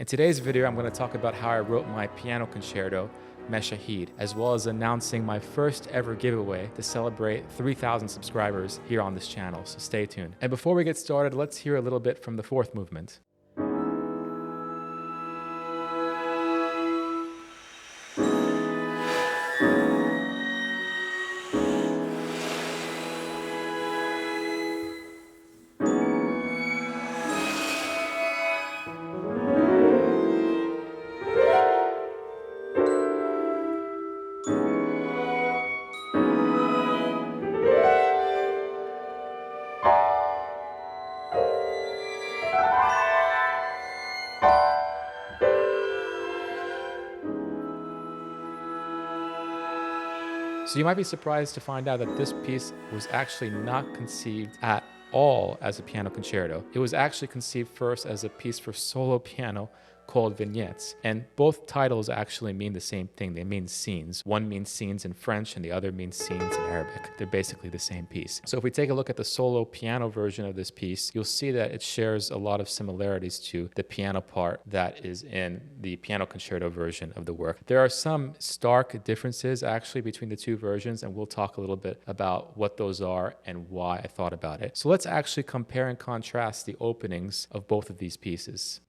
In today's video, I'm going to talk about how I wrote my piano concerto, Meshahid, as well as announcing my first ever giveaway to celebrate 3,000 subscribers here on this channel, so stay tuned. And before we get started, let's hear a little bit from the fourth movement. So you might be surprised to find out that this piece was actually not conceived at all as a piano concerto. It was actually conceived first as a piece for solo piano called Vignettes. And both titles actually mean the same thing. They mean scenes. One means scenes in French and the other means scenes in Arabic. They're basically the same piece. So if we take a look at the solo piano version of this piece, you'll see that it shares a lot of similarities to the piano part that is in the piano concerto version of the work. There are some stark differences actually between the two versions, and we'll talk a little bit about what those are and why I thought about it. So let's actually compare and contrast the openings of both of these pieces.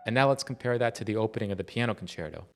And now let's compare that to the opening of the piano concerto.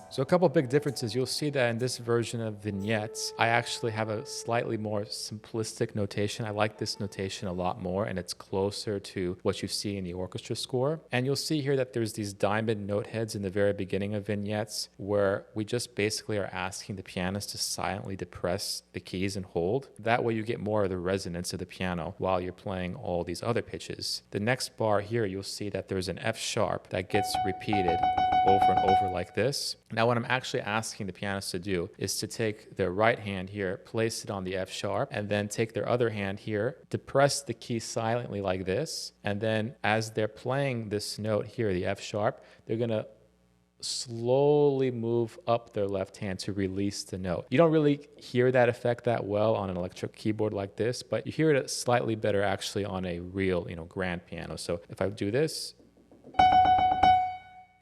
So a couple big differences. You'll see that in this version of Vignettes, I actually have a slightly more simplistic notation. I like this notation a lot more, and it's closer to what you see in the orchestra score. And you'll see here that there's these diamond note heads in the very beginning of Vignettes, where we just basically are asking the pianist to silently depress the keys and hold. That way you get more of the resonance of the piano while you're playing all these other pitches. The next bar here, you'll see that there's an F sharp that gets repeated over and over like this. Now what I'm actually asking the pianist to do is to take their right hand here, place it on the F sharp, and then take their other hand here, depress the key silently like this, and then as they're playing this note here, the F sharp, they're gonna slowly move up their left hand to release the note. You don't really hear that effect that well on an electric keyboard like this, but you hear it slightly better actually on a real, grand piano. So if I do this,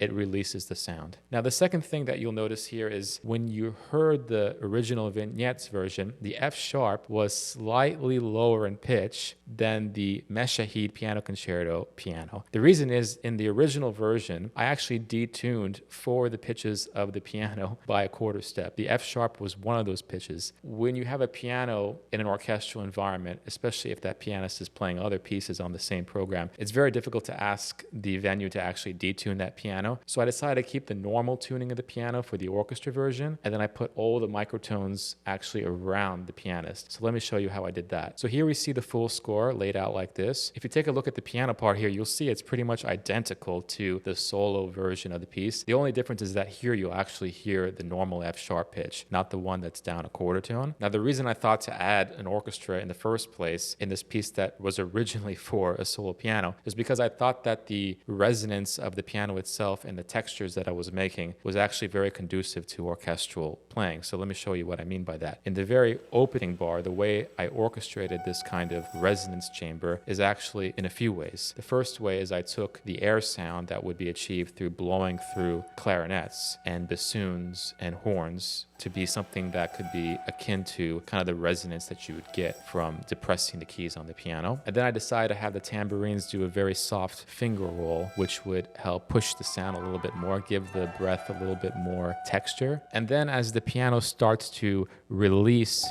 it releases the sound. Now, the second thing that you'll notice here is when you heard the original Vignettes version, the F sharp was slightly lower in pitch than the Meshahid piano concerto piano. The reason is in the original version, I actually detuned 4 of the pitches of the piano by a quarter step. The F sharp was one of those pitches. When you have a piano in an orchestral environment, especially if that pianist is playing other pieces on the same program, it's very difficult to ask the venue to actually detune that piano. So I decided to keep the normal tuning of the piano for the orchestra version, and then I put all the microtones actually around the pianist. So let me show you how I did that. So here we see the full score laid out like this. If you take a look at the piano part here, you'll see it's pretty much identical to the solo version of the piece. The only difference is that here you'll actually hear the normal F sharp pitch, not the one that's down a quarter tone. Now the reason I thought to add an orchestra in the first place in this piece that was originally for a solo piano is because I thought that the resonance of the piano itself and the textures that I was making was actually very conducive to orchestral playing. So let me show you what I mean by that. In the very opening bar, the way I orchestrated this kind of resonance chamber is actually in a few ways. The first way is I took the air sound that would be achieved through blowing through clarinets and bassoons and horns to be something that could be akin to kind of the resonance that you would get from depressing the keys on the piano. And then I decided to have the tambourines do a very soft finger roll, which would help push the sound sound a little bit more, give the breath a little bit more texture. And then as the piano starts to release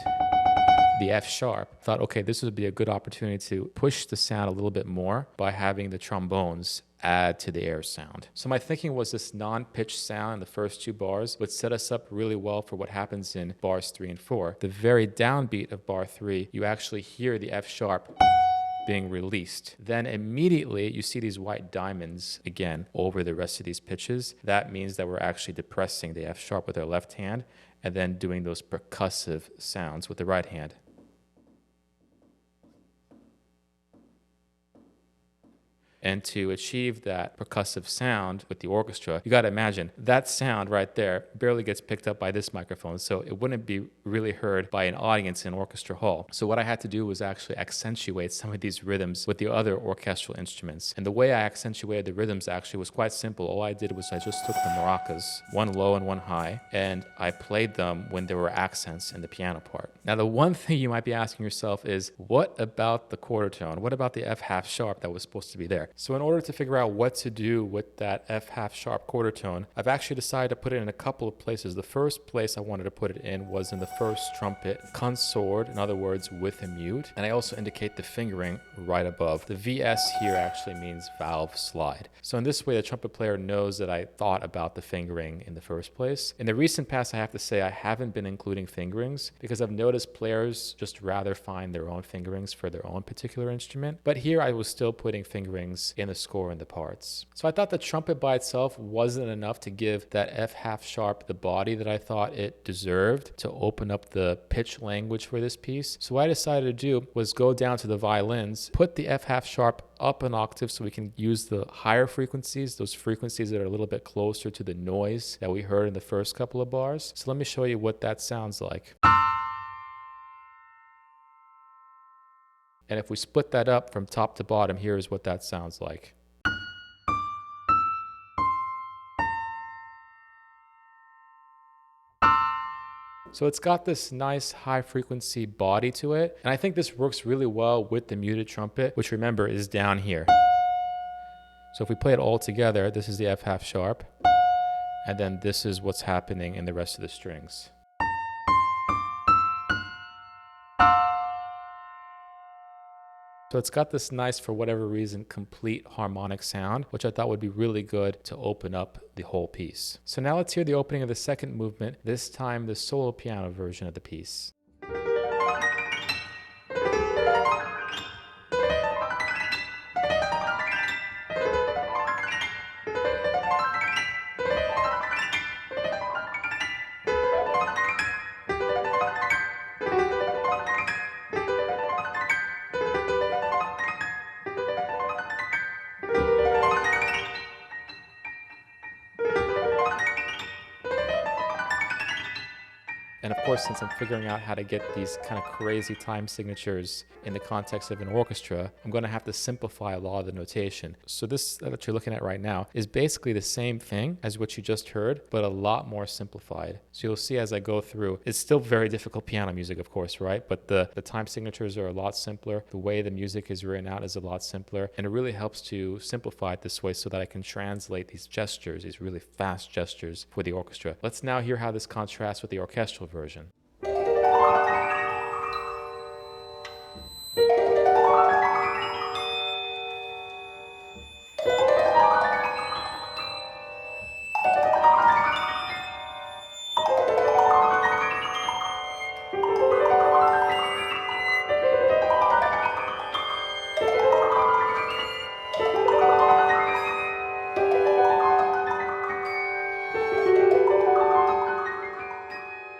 the F sharp, I thought, okay, this would be a good opportunity to push the sound a little bit more by having the trombones add to the air sound. So my thinking was this non-pitched sound in the first two bars would set us up really well for what happens in bars 3 and 4. The very downbeat of bar 3, you actually hear the F sharp being released. Then immediately you see these white diamonds again over the rest of these pitches. That means that we're actually depressing the F sharp with our left hand and then doing those percussive sounds with the right hand. And to achieve that percussive sound with the orchestra, you got to imagine that sound right there barely gets picked up by this microphone, so it wouldn't be really heard by an audience in orchestra hall. So what I had to do was actually accentuate some of these rhythms with the other orchestral instruments. And the way I accentuated the rhythms actually was quite simple. All I did was I just took the maracas, one low and one high, and I played them when there were accents in the piano part. Now, the one thing you might be asking yourself is, what about the quarter tone? What about the F half sharp that was supposed to be there? So in order to figure out what to do with that F half sharp quarter tone, I've actually decided to put it in a couple of places. The first place I wanted to put it in was in the first trumpet consort, in other words, with a mute. And I also indicate the fingering right above. The VS here actually means valve slide. So in this way, the trumpet player knows that I thought about the fingering in the first place. In the recent past, I have to say I haven't been including fingerings because I've noticed players just rather find their own fingerings for their own particular instrument. But here I was still putting fingerings in the score and the parts. So I thought the trumpet by itself wasn't enough to give that F half sharp the body that I thought it deserved to open up the pitch language for this piece. So what I decided to do was go down to the violins, put the F half sharp up an octave so we can use the higher frequencies, those frequencies that are a little bit closer to the noise that we heard in the first couple of bars. So let me show you what that sounds like. And if we split that up from top to bottom, here's what that sounds like. So it's got this nice high frequency body to it. And I think this works really well with the muted trumpet, which remember is down here. So if we play it all together, this is the F half sharp. And then this is what's happening in the rest of the strings. So it's got this nice, for whatever reason, complete harmonic sound, which I thought would be really good to open up the whole piece. So now let's hear the opening of the second movement, this time the solo piano version of the piece. And of course, since I'm figuring out how to get these kind of crazy time signatures in the context of an orchestra, I'm going to have to simplify a lot of the notation. So this that you're looking at right now is basically the same thing as what you just heard, but a lot more simplified. So you'll see as I go through, it's still very difficult piano music, of course, right? But the time signatures are a lot simpler. The way the music is written out is a lot simpler. And it really helps to simplify it this way so that I can translate these gestures, these really fast gestures for the orchestra. Let's now hear how this contrasts with the orchestral version.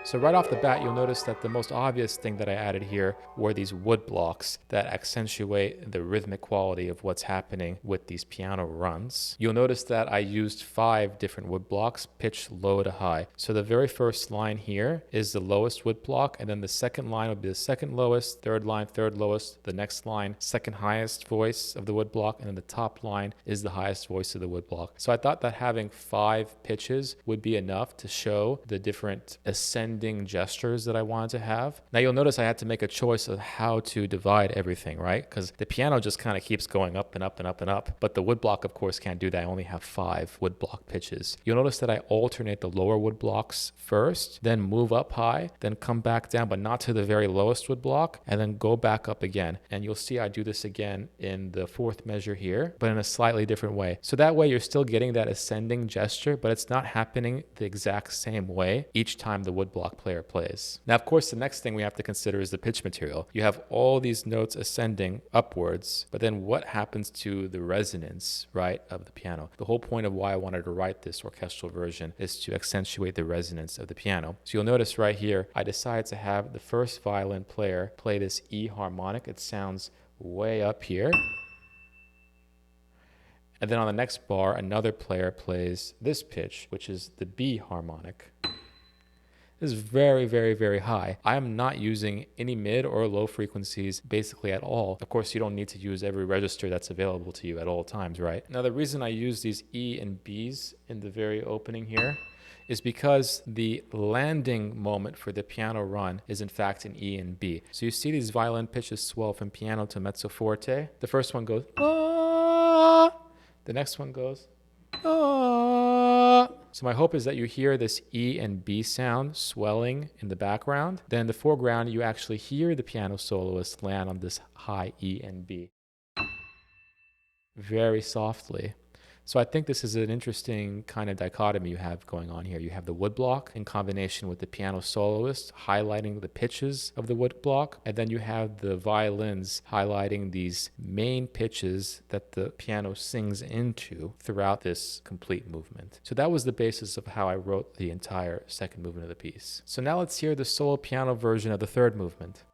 So right off the bat, you'll notice that the most obvious thing that I added here were these wood blocks that accentuate the rhythmic quality of what's happening with these piano runs. You'll notice that I used 5 different wood blocks, pitched low to high. So the very first line here is the lowest wood block, and then the second line will be the second lowest, third line, third lowest, the next line, second highest voice of the wood block, and then the top line is the highest voice of the wood block. So I thought that having 5 pitches would be enough to show the different ascending ascending gestures that I wanted to have. Now you'll notice I had to make a choice of how to divide everything, right? Because the piano just kind of keeps going up and up and up and up. But the woodblock, of course, can't do that. I only have 5 woodblock pitches. You'll notice that I alternate the lower woodblocks first, then move up high, then come back down, but not to the very lowest woodblock, and then go back up again. And you'll see I do this again in the 4th measure here, but in a slightly different way. So that way you're still getting that ascending gesture, but it's not happening the exact same way each time the woodblock player plays. Now, of course, the next thing we have to consider is the pitch material. You have all these notes ascending upwards, but then what happens to the resonance, right, of the piano? The whole point of why I wanted to write this orchestral version is to accentuate the resonance of the piano. So you'll notice right here, I decided to have the first violin player play this E harmonic. It sounds way up here. And then on the next bar, another player plays this pitch, which is the B harmonic. This is very, very, very high. I am not using any mid or low frequencies basically at all. Of course, you don't need to use every register that's available to you at all times, right? Now, the reason I use these E and Bs in the very opening here is because the landing moment for the piano run is in fact an E and B. So you see these violin pitches swell from piano to mezzo forte. The first one goes, ah. The next one goes, ah. So my hope is that you hear this E and B sound swelling in the background. Then in the foreground, you actually hear the piano soloist land on this high E and B very softly. So I think this is an interesting kind of dichotomy you have going on here. You have the woodblock in combination with the piano soloist highlighting the pitches of the woodblock, and then you have the violins highlighting these main pitches that the piano sings into throughout this complete movement. So that was the basis of how I wrote the entire second movement of the piece. So now let's hear the solo piano version of the third movement.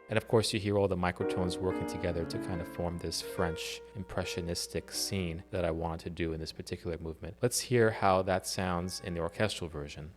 And of course, you hear all the microtones working together to kind of form this French impressionistic scene that I wanted to do in this particular movement. Let's hear how that sounds in the orchestral version.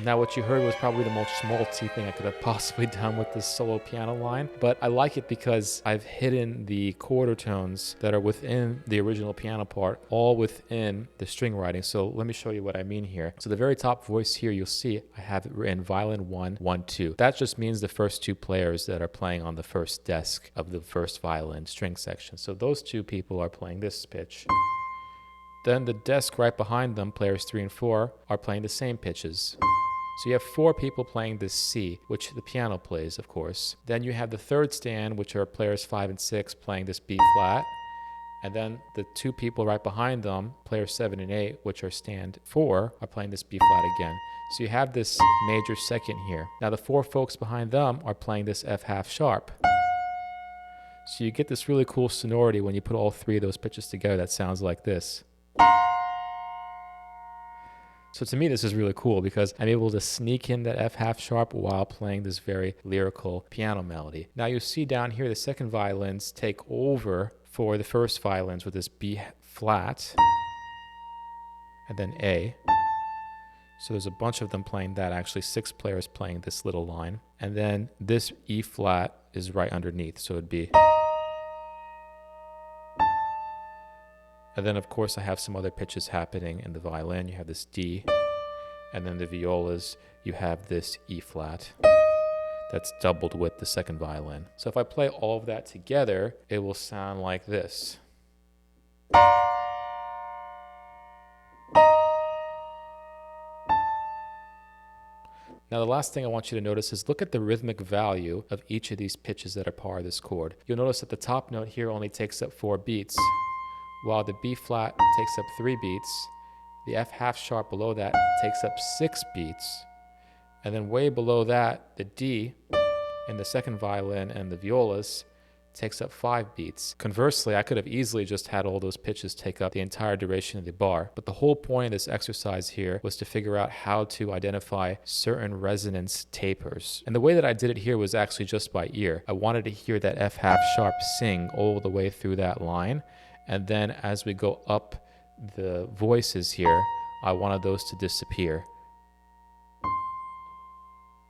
Now what you heard was probably the most schmaltzy thing I could have possibly done with this solo piano line, but I like it because I've hidden the quarter tones that are within the original piano part, all within the string writing. So let me show you what I mean here. So the very top voice here, you'll see I have it in violin 1, 1, 2. That just means the first 2 players that are playing on the first desk of the first violin string section. So those 2 people are playing this pitch. Then the desk right behind them, players 3 and 4, are playing the same pitches. So you have 4 people playing this C, which the piano plays, of course. Then you have the third stand, which are players 5 and 6, playing this B flat. And then the 2 people right behind them, players 7 and 8, which are stand 4, are playing this B flat again. So you have this major second here. Now the 4 folks behind them are playing this F half sharp. So you get this really cool sonority when you put all 3 of those pitches together that sounds like this. So to me, this is really cool because I'm able to sneak in that F half sharp while playing this very lyrical piano melody. Now you see down here, the second violins take over for the first violins with this B flat and then A. So there's a bunch of them playing that, actually 6 players playing this little line. And then this E flat is right underneath, so it'd be. And then, of course, I have some other pitches happening in the violin. You have this D, and then the violas, you have this E flat that's doubled with the second violin. So if I play all of that together, it will sound like this. Now, the last thing I want you to notice is look at the rhythmic value of each of these pitches that are part of this chord. You'll notice that the top note here only takes up 4 beats, while the B flat takes up 3 beats. The F half sharp below that takes up 6 beats. And then way below that, the D in the second violin and the violas takes up 5 beats. Conversely, I could have easily just had all those pitches take up the entire duration of the bar, but the whole point of this exercise here was to figure out how to identify certain resonance tapers. And the way that I did it here was actually just by ear. I wanted to hear that F half sharp sing all the way through that line, and then as we go up the voices here, I wanted those to disappear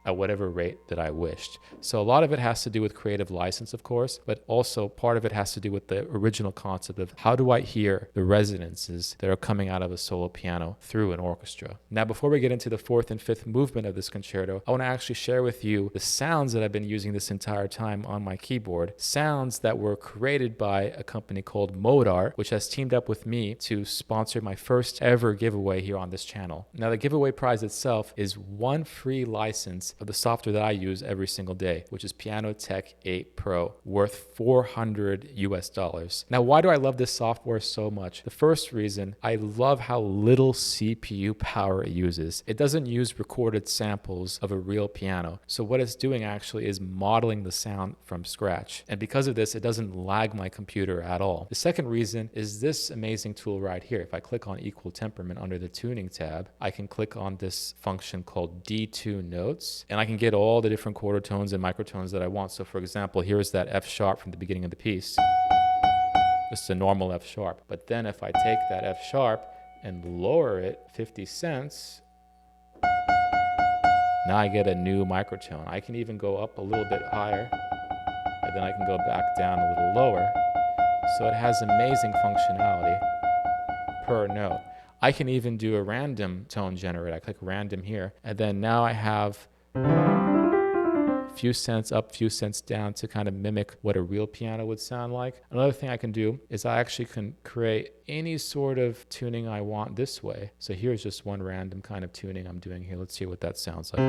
at whatever rate that I wished. So a lot of it has to do with creative license, of course, but also part of it has to do with the original concept of how do I hear the resonances that are coming out of a solo piano through an orchestra. Now, before we get into the 4th and 5th movement of this concerto, I want to actually share with you the sounds that I've been using this entire time on my keyboard, sounds that were created by a company called Modart, which has teamed up with me to sponsor my first ever giveaway here on this channel. Now, the giveaway prize itself is 1 free license of the software that I use every single day, which is Piano Tech 8 Pro, worth $400 US. Now, why do I love this software so much? The first reason, I love how little CPU power it uses. It doesn't use recorded samples of a real piano. So what it's doing actually is modeling the sound from scratch. And because of this, it doesn't lag my computer at all. The second reason is this amazing tool right here. If I click on equal temperament under the tuning tab, I can click on this function called detune notes, and I can get all the different quarter tones and microtones that I want. So for example, here's that F sharp from the beginning of the piece. Just a normal F sharp. But then if I take that F sharp and lower it 50 cents, now I get a new microtone. I can even go up a little bit higher, and then I can go back down a little lower. So it has amazing functionality per note. I can even do a random tone generator. I click random here, and then now I have few cents up, few cents down to kind of mimic what a real piano would sound like. Another thing I can do is I actually can create any sort of tuning I want this way. So here's just one random kind of tuning I'm doing here. Let's see what that sounds like.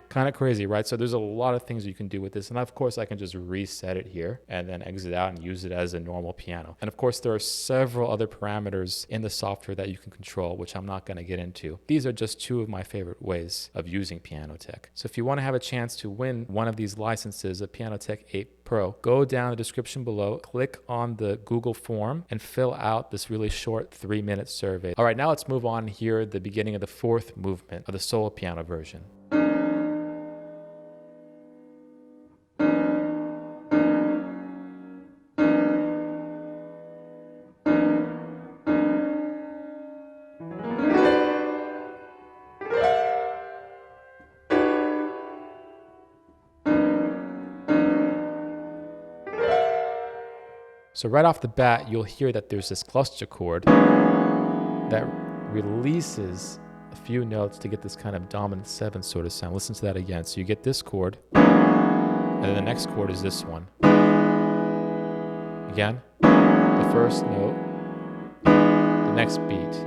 Kind of crazy, right? So there's a lot of things you can do with this. And of course, I can just reset it here and then exit out and use it as a normal piano. And of course, there are several other parameters in the software that you can control, which I'm not going to get into. These are just 2 of my favorite ways of using Piano Tech. So if you want to have a chance to win one of these licenses of Piano Tech 8 Pro, go down the description below, click on the Google form, and fill out this really short 3-minute survey. All right, now let's move on here, the beginning of the 4th movement of the solo piano version. So right off the bat, you'll hear that there's this cluster chord that releases a few notes to get this kind of dominant 7 sort of sound. Listen to that again. So you get this chord, and then the next chord is this one. Again, the first note, the next beat.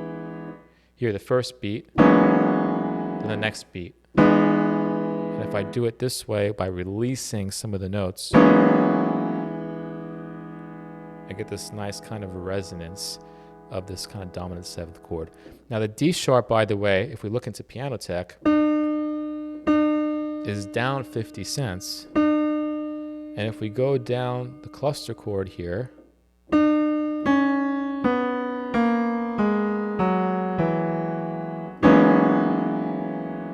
Here, the first beat, then the next beat. And if I do it this way by releasing some of the notes, I get this nice kind of resonance of this kind of dominant 7th chord. Now the D sharp, by the way, if we look into Piano Tech, is down 50 cents. And if we go down the cluster chord here,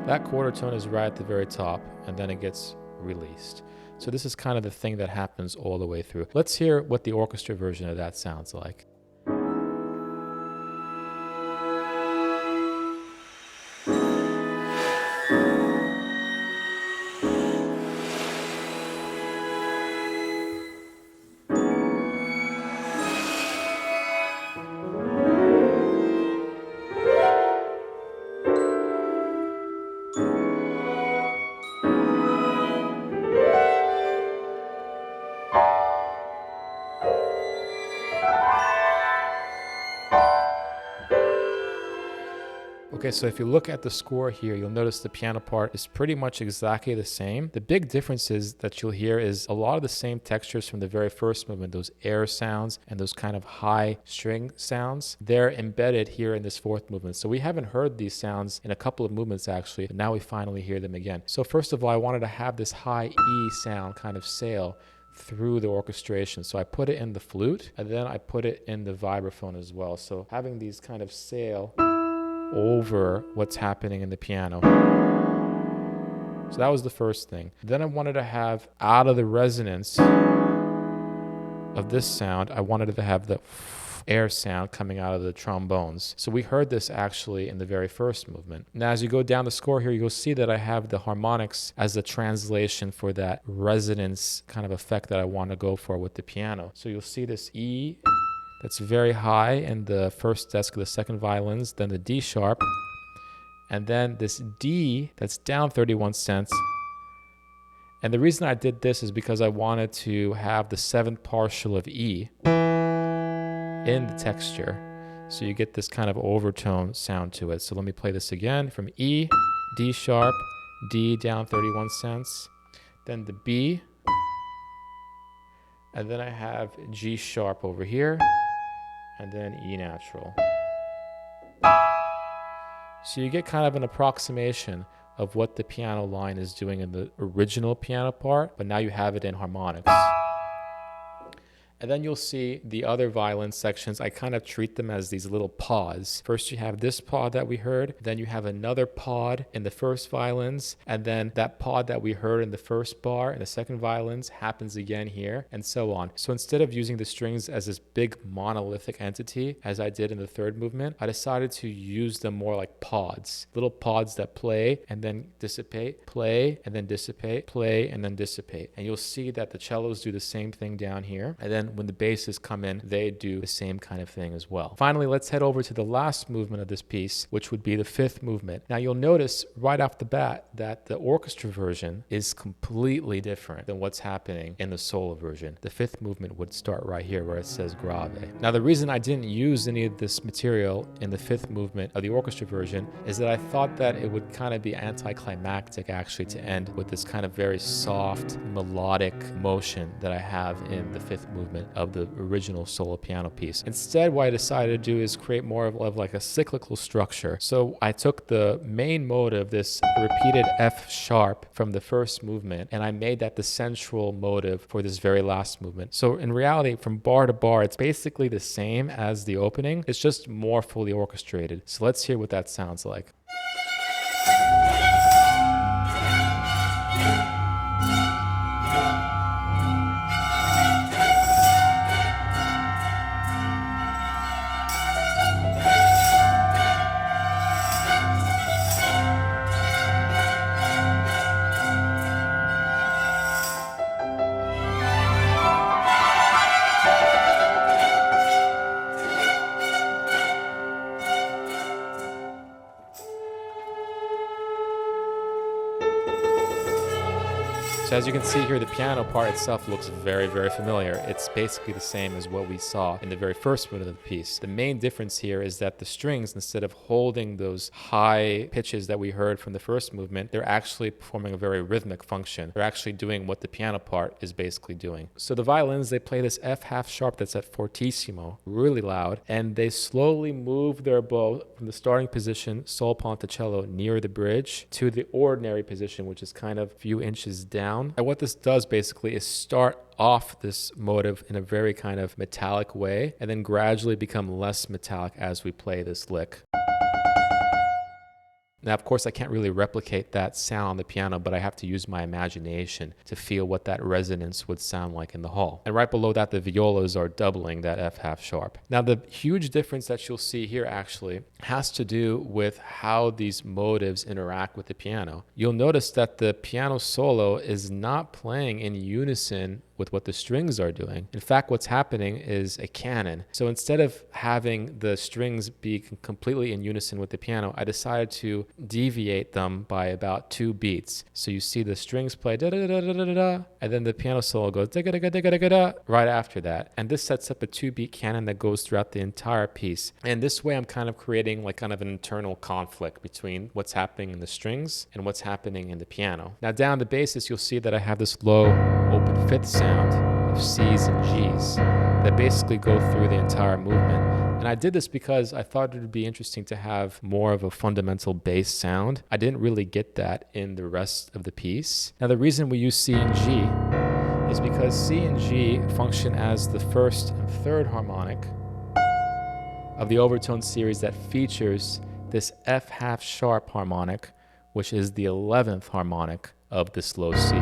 that quarter tone is right at the very top, and then it gets released. So this is kind of the thing that happens all the way through. Let's hear what the orchestra version of that sounds like. Okay, so if you look at the score here, you'll notice the piano part is pretty much exactly the same. The big differences that you'll hear is a lot of the same textures from the very first movement, those air sounds and those kind of high string sounds. They're embedded here in this fourth movement. So we haven't heard these sounds in a couple of movements actually, but now we finally hear them again. So first of all, I wanted to have this high E sound kind of sail through the orchestration. So I put it in the flute and then I put it in the vibraphone as well. So having these kind of sail over what's happening in the piano. So that was the first thing. Then I wanted to have, out of the resonance of this sound, I wanted to have the air sound coming out of the trombones. So we heard this actually in the very first movement. Now as you go down the score here, you'll see that I have the harmonics as a translation for that resonance kind of effect that I want to go for with the piano. So you'll see this E that's very high in the first desk of the second violins, then the D sharp, and then this D that's down 31 cents. And the reason I did this is because I wanted to have the seventh partial of E in the texture. So you get this kind of overtone sound to it. So let me play this again from E, D sharp, D down 31 cents, then the B, and then I have G sharp over here, and then E natural. So you get kind of an approximation of what the piano line is doing in the original piano part, but now you have it in harmonics. And then you'll see the other violin sections. I kind of treat them as these little pods. First you have this pod that we heard, then you have another pod in the first violins, and then that pod that we heard in the first bar in the second violins happens again here, and so on. So instead of using the strings as this big monolithic entity, as I did in the third movement, I decided to use them more like pods. Little pods that play and then dissipate, play and then dissipate, play and then dissipate. And you'll see that the cellos do the same thing down here. And then when the basses come in, they do the same kind of thing as well. Finally, let's head over to the last movement of this piece, which would be the fifth movement. Now you'll notice right off the bat that the orchestra version is completely different than what's happening in the solo version. The fifth movement would start right here where it says grave. Now the reason I didn't use any of this material in the fifth movement of the orchestra version is that I thought that it would kind of be anticlimactic actually to end with this kind of very soft melodic motion that I have in the fifth movement of the original solo piano piece. Instead, what I decided to do is create more of like a cyclical structure. So I took the main motive, this repeated F sharp from the first movement, and I made that the central motive for this very last movement. So in reality, from bar to bar, it's basically the same as the opening. It's just more fully orchestrated. So let's hear what that sounds like. So as you can see here, the piano part itself looks very, very familiar. It's basically the same as what we saw in the very first movement of the piece. The main difference here is that the strings, instead of holding those high pitches that we heard from the first movement, they're actually performing a very rhythmic function. They're actually doing what the piano part is basically doing. So the violins, they play this F half sharp that's at fortissimo, really loud, and they slowly move their bow from the starting position, sol ponticello, near the bridge, to the ordinary position, which is kind of a few inches down. And what this does basically is start off this motive in a very kind of metallic way and then gradually become less metallic as we play this lick. Now, of course, I can't really replicate that sound on the piano, but I have to use my imagination to feel what that resonance would sound like in the hall. And right below that, the violas are doubling that F half sharp. Now, the huge difference that you'll see here actually has to do with how these motives interact with the piano. You'll notice that the piano solo is not playing in unison with what the strings are doing. In fact, what's happening is a canon. So instead of having the strings be completely in unison with the piano, I decided to deviate them by about 2 beats. So you see the strings play da da da da da da, and then the piano solo goes da-ga-da-ga-da-ga-da-ga right after that. And this sets up a 2-beat canon that goes throughout the entire piece. And this way I'm kind of creating like kind of an internal conflict between what's happening in the strings and what's happening in the piano. Now down the basis, you'll see that I have this low open fifth sound of C's and G's that basically go through the entire movement. And I did this because I thought it would be interesting to have more of a fundamental bass sound. I didn't really get that in the rest of the piece. Now the reason we use C and G is because C and G function as the first and third harmonic of the overtone series that features this F half sharp harmonic, which is the 11th harmonic of this low C.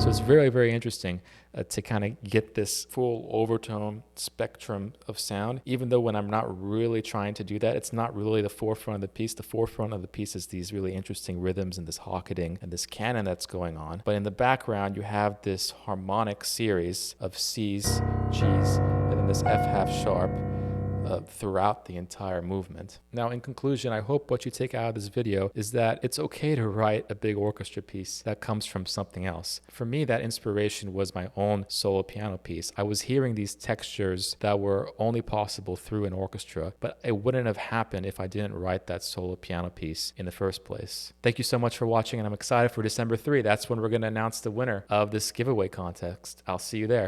So it's very, very interesting to kind of get this full overtone spectrum of sound, even though when I'm not really trying to do that, it's not really the forefront of the piece. The forefront of the piece is these really interesting rhythms and this hocketing and this canon that's going on. But in the background, you have this harmonic series of C's, G's, and then this F half sharp throughout the entire movement. Now, in conclusion, I hope what you take out of this video is that it's okay to write a big orchestra piece that comes from something else. For me, that inspiration was my own solo piano piece. I was hearing these textures that were only possible through an orchestra, but it wouldn't have happened if I didn't write that solo piano piece in the first place. Thank you so much for watching, and I'm excited for December 3. That's when we're going to announce the winner of this giveaway contest. I'll see you there.